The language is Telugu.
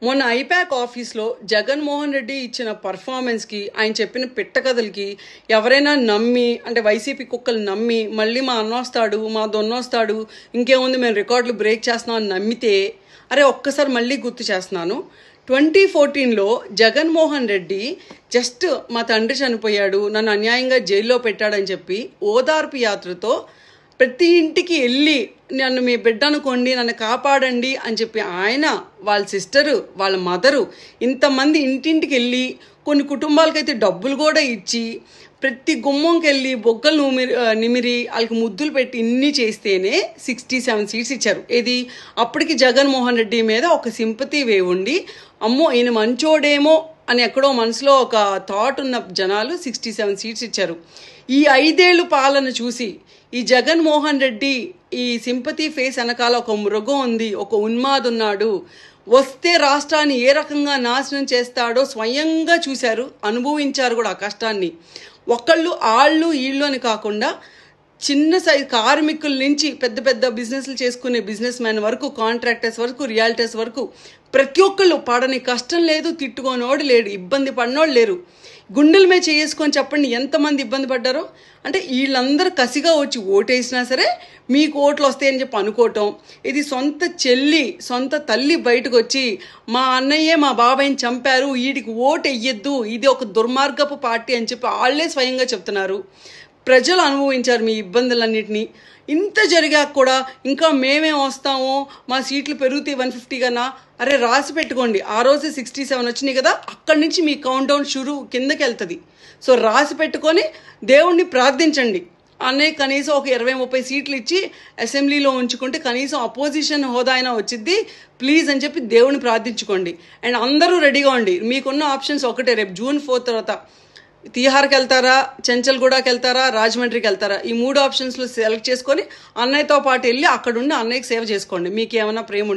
మొన్న ఐపాక్ ఆఫీస్లో జగన్మోహన్ రెడ్డి ఇచ్చిన పర్ఫార్మెన్స్కి ఆయన చెప్పిన పిట్టకథలకి ఎవరైనా నమ్మి అంటే వైసీపీ కుక్కలు నమ్మి మళ్ళీ మా అన్నొస్తాడు మా దొన్నొస్తాడు ఇంకేముంది మేము రికార్డులు బ్రేక్ చేస్తున్నాం అని నమ్మితే అరే ఒక్కసారి మళ్ళీ గుర్తు చేస్తున్నాను 2014లో జగన్మోహన్ రెడ్డి జస్ట్ మా తండ్రి చనిపోయాడు నన్ను అన్యాయంగా జైల్లో పెట్టాడని చెప్పి ఓదార్పు యాత్రతో ప్రతి ఇంటికి వెళ్ళి నన్ను మీ బిడ్డ అనుకోండి నన్ను కాపాడండి అని చెప్పి ఆయన వాళ్ళ సిస్టరు వాళ్ళ మదరు ఇంతమంది ఇంటింటికి వెళ్ళి కొన్ని కుటుంబాలకైతే డబ్బులు కూడా ఇచ్చి ప్రతి గుమ్మంకి వెళ్ళి బొగ్గలు నిమిరి వాళ్ళకి ముద్దులు పెట్టి ఇన్ని చేస్తేనే 67 సీట్స్ ఇచ్చారు. ఇది అప్పటికి జగన్మోహన్ రెడ్డి మీద ఒక సింపతి వేవ్ ఉండి అమ్మో ఈయన మంచోడేమో అని ఎక్కడో మనసులో ఒక థాట్ ఉన్న జనాలు 67 సీట్స్ ఇచ్చారు. ఈ 5 ఏళ్ళు పాలన చూసి ఈ జగన్మోహన్ రెడ్డి ఈ సింపతి ఫేస్ వెనకాల ఒక మృగం ఉంది, ఒక ఉన్మాదున్నాడు, వస్తే రాష్ట్రాన్ని ఏ రకంగా నాశనం చేస్తాడో స్వయంగా చూశారు, అనుభవించారు కూడా ఆ కష్టాన్ని. ఒకళ్ళు ఆళ్ళు వీళ్ళు అని కాకుండా చిన్న సైజ్ కార్మికుల నుంచి పెద్ద పెద్ద బిజినెస్లు చేసుకునే బిజినెస్ మ్యాన్ వరకు, కాంట్రాక్టర్స్ వరకు, రియాల్టర్స్ వరకు ప్రతి ఒక్కళ్ళు పడని కష్టం లేదు, తిట్టుకోనోడు లేడు, ఇబ్బంది పడినోడు లేరు. గుండెల మీద చేసుకొని చెప్పండి ఎంతమంది ఇబ్బంది పడ్డారో. అంటే వీళ్ళందరూ కసిగా వచ్చి ఓటేసినా సరే మీకు ఓట్లు వస్తాయని చెప్పి అనుకోవటం, ఇది సొంత చెల్లి సొంత తల్లి బయటకు వచ్చి మా అన్నయ్యే మా బాబాయిని చంపారు వీడికి ఓటు వెయ్యొద్దు ఇది ఒక దుర్మార్గపు పార్టీ అని చెప్పి వాళ్ళే స్వయంగా చెప్తున్నారు. ప్రజలు అనుభవించారు మీ ఇబ్బందులన్నింటినీ. ఇంత జరిగాక కూడా ఇంకా మేమేం వస్తామో మా సీట్లు పెరుగుతాయి 150 కన్నా, అరే రాసి పెట్టుకోండి ఆ రోజు 67 వచ్చినాయి కదా అక్కడి నుంచి మీ కౌంట్ డౌన్ షురు కిందకి వెళ్తుంది. సో రాసి పెట్టుకొని దేవుణ్ణి ప్రార్థించండి అన్నయ్య కనీసం ఒక 20-30 సీట్లు ఇచ్చి అసెంబ్లీలో ఉంచుకుంటే కనీసం అపోజిషన్ హోదా అయినా వచ్చింది ప్లీజ్ అని చెప్పి దేవుణ్ణి ప్రార్థించుకోండి. అండ్ అందరూ రెడీగా ఉండి, మీకున్న ఆప్షన్స్ ఒకటే, రేపు June 4 తర్వాత తిహార్కి వెళ్తారా, చెంచల్గూడకి వెళ్తారా, రాజమండ్రికి వెళ్తారా, ఈ 3 ఆప్షన్స్లో సెలెక్ట్ చేసుకొని అన్నయ్యతో పాటు వెళ్ళి అక్కడుండి అన్నయ్యకి సేవ చేసుకోండి. మీకు ఏమైనా ప్రేమ